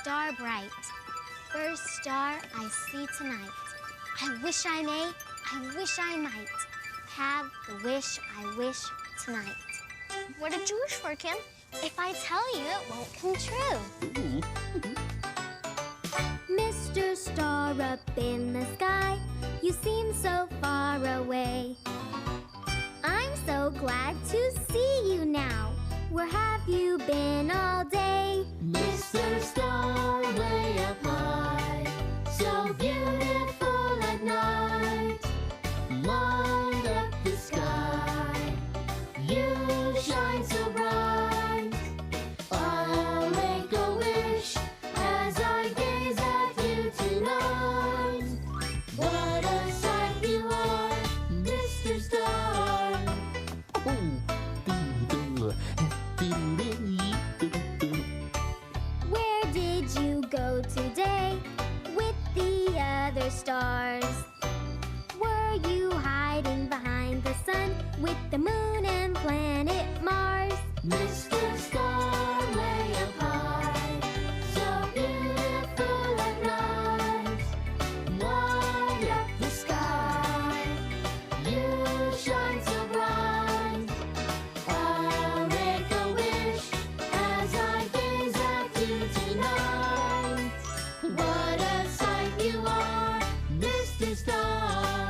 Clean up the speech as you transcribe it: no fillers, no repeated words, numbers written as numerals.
star bright, first star I see tonight. I wish I may, I wish I might have the wish I wish tonight. What did you wish for, Kim? If I tell you, it won't come true. Mr. Star up in the sky, you seem so far away. I'm so glad to see you now. Where have you been all day? Mr. Star way up high, so beautiful at night. Light up the sky, you shine so bright. I'll make a wish as I gaze at you tonight. What a sight you are, Mr. Star. Where did you go today with the other stars? Were you hiding behind the sun with the moon and planet Mars? Mr. Star way up high, so beautiful at night. Light up the sky, you shine so bright. I'll make a wish as I gaze at you tonight. What a sight you are, Mr. Star.